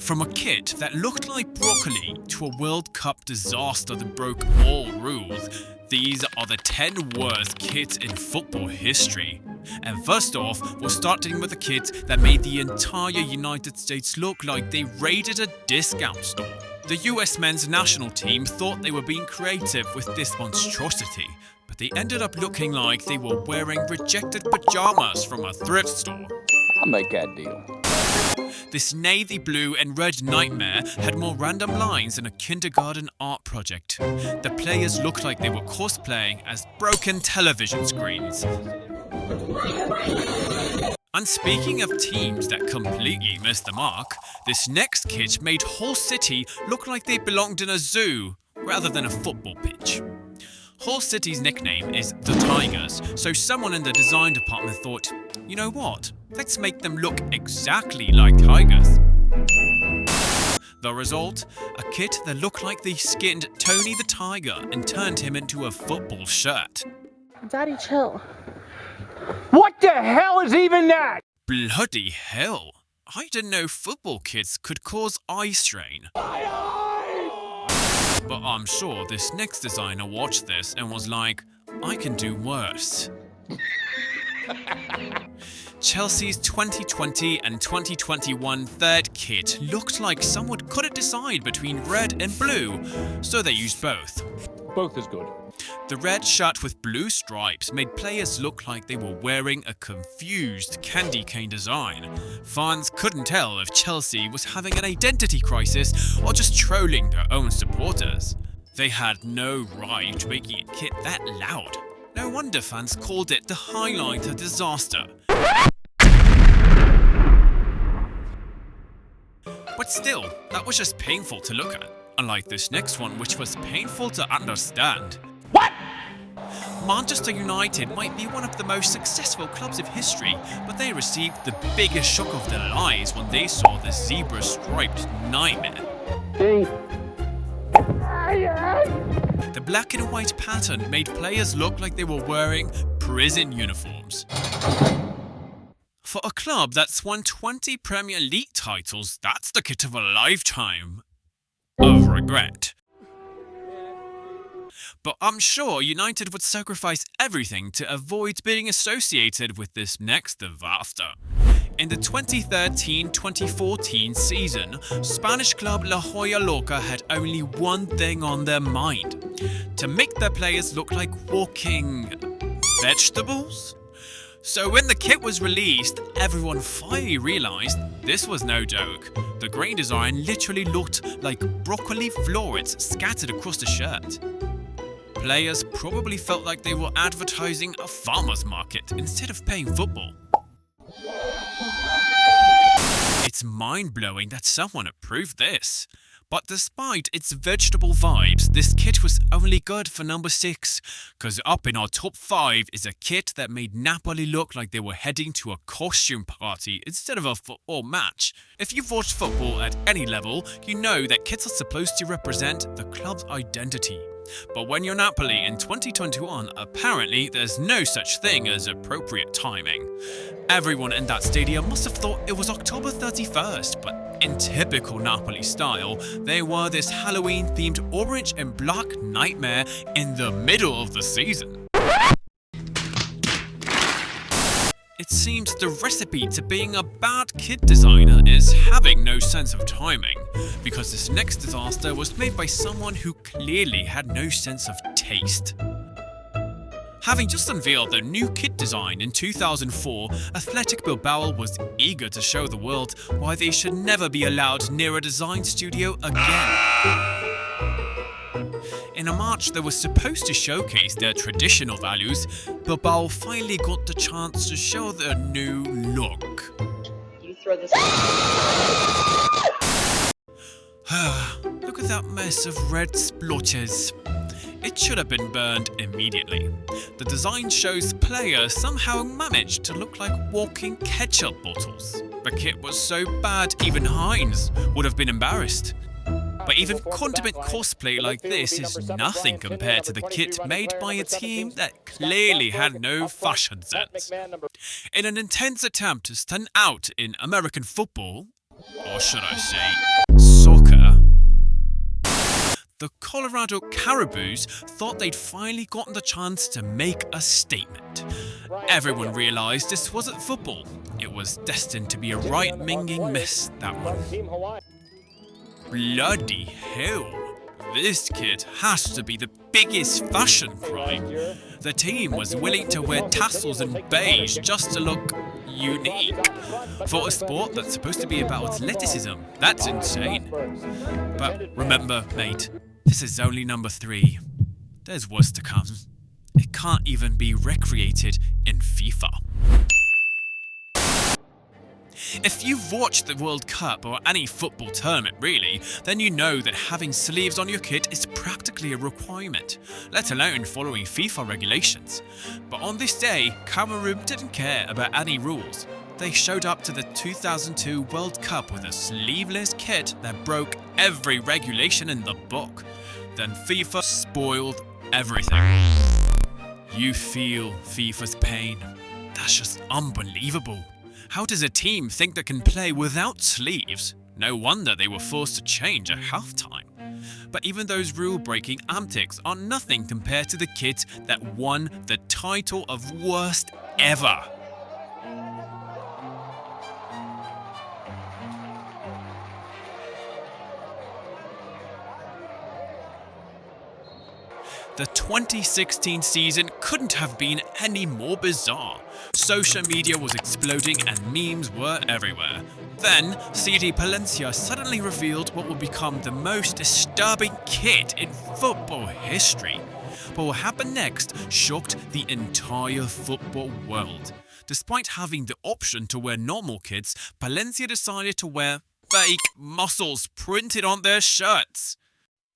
From a kit that looked like broccoli to a World Cup disaster that broke all rules, these are the 10 worst kits in football history. And first off, we'll start dealing with a kit that made the entire United States look like they raided a discount store. The US men's national team thought they were being creative with this monstrosity, but they ended up looking like they were wearing rejected pajamas from a thrift store. I'll make that deal. This navy blue and red nightmare had more random lines than a kindergarten art project. The players looked like they were cosplaying as broken television screens. And speaking of teams that completely missed the mark, this next kit made Hull City look like they belonged in a zoo rather than a football pitch. Hull City's nickname is the Tigers, so someone in the design department thought, you know what, let's make them look exactly like tigers. The result? A kit that looked like they skinned Tony the Tiger and turned him into a football shirt. Daddy, chill. What the hell is even that? Bloody hell! I didn't know football kits could cause eye strain. But I'm sure this next designer watched this and was like, I can do worse. Chelsea's 2020 and 2021 third kit looked like someone couldn't decide between red and blue, so they used both. Both is good. The red shirt with blue stripes made players look like they were wearing a confused candy cane design. Fans couldn't tell if Chelsea was having an identity crisis or just trolling their own supporters. They had no right making a kit that loud. No wonder fans called it the highlighter disaster. But still, that was just painful to look at, unlike this next one which was painful to understand. What? Manchester United might be one of the most successful clubs of history, but they received the biggest shock of their lives when they saw the zebra-striped nightmare. The black and white pattern made players look like they were wearing prison uniforms. For a club that's won 20 Premier League titles, that's the kit of a lifetime of regret. But I'm sure United would sacrifice everything to avoid being associated with this next disaster. In the 2013-2014 season, Spanish club La Jolla Loca had only one thing on their mind: to make their players look like walking vegetables. So when the kit was released, everyone finally realized this was no joke. The green design literally looked like broccoli florets scattered across the shirt. Players probably felt like they were advertising a farmer's market instead of playing football. It's mind-blowing that someone approved this. But despite its vegetable vibes, this kit was only good for number 6, cause up in our top 5 is a kit that made Napoli look like they were heading to a costume party instead of a football match. If you've watched football at any level, you know that kits are supposed to represent the club's identity. But when you're Napoli in 2021, apparently there's no such thing as appropriate timing. Everyone in that stadium must have thought it was October 31st, but in typical Napoli style, they wore this Halloween-themed orange and black nightmare in the middle of the season. It seems the recipe to being a bad kit designer is having no sense of timing, because this next disaster was made by someone who clearly had no sense of taste. Having just unveiled their new kit design in 2004, Athletic Bilbao was eager to show the world why they should never be allowed near a design studio again. In a march that was supposed to showcase their traditional values, Bilbao finally got the chance to show their new look. You throw this. Look at that mess of red splotches. It should have been burned immediately. The design shows players somehow managed to look like walking ketchup bottles. The kit was so bad even Heinz would have been embarrassed. But even condiment cosplay like this is nothing compared to the kit made by a team that clearly had no fashion sense. In an intense attempt to stand out in American football, or should I say, soccer. The Colorado Caribous thought they'd finally gotten the chance to make a statement. Everyone realized this wasn't football. It was destined to be a right-minging miss, that one. Bloody hell. This kit has to be the biggest fashion crime. The team was willing to wear tassels and beige just to look unique. For a sport that's supposed to be about athleticism, that's insane. But remember, mate, this is only number 3. There's worse to come. It can't even be recreated in FIFA. If you've watched the World Cup or any football tournament really, then you know that having sleeves on your kit is practically a requirement, let alone following FIFA regulations. But on this day, Cameroon didn't care about any rules. They showed up to the 2002 World Cup with a sleeveless kit that broke every regulation in the book. Then FIFA spoiled everything. You feel FIFA's pain. That's just unbelievable. How does a team think they can play without sleeves? No wonder they were forced to change at halftime. But even those rule-breaking antics are nothing compared to the kit that won the title of worst ever. The 2016 season couldn't have been any more bizarre. Social media was exploding and memes were everywhere. Then, CD Palencia suddenly revealed what would become the most disturbing kit in football history. But what happened next shocked the entire football world. Despite having the option to wear normal kits, Palencia decided to wear fake muscles printed on their shirts.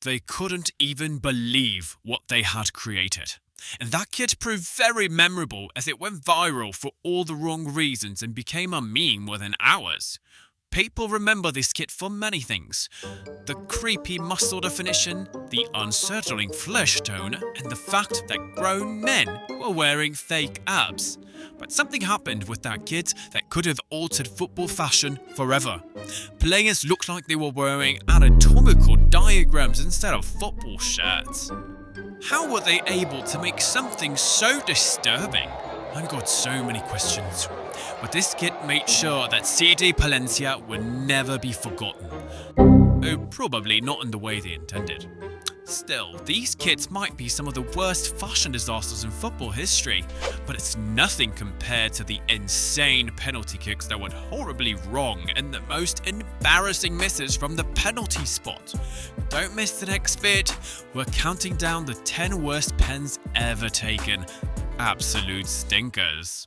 They couldn't even believe what they had created. And that kit proved very memorable as it went viral for all the wrong reasons and became a meme within hours. People remember this kit for many things. The creepy muscle definition, the unsettling flesh tone, and the fact that grown men were wearing fake abs. But something happened with that kit that could have altered football fashion forever. Players looked like they were wearing anatomical diagrams instead of football shirts. How were they able to make something so disturbing? I've got so many questions. But this kit made sure that CD Palencia would never be forgotten. Oh, probably not in the way they intended. Still, these kits might be some of the worst fashion disasters in football history, but it's nothing compared to the insane penalty kicks that went horribly wrong and the most embarrassing misses from the penalty spot. Don't miss the next bit. We're counting down the 10 worst pens ever taken. Absolute stinkers.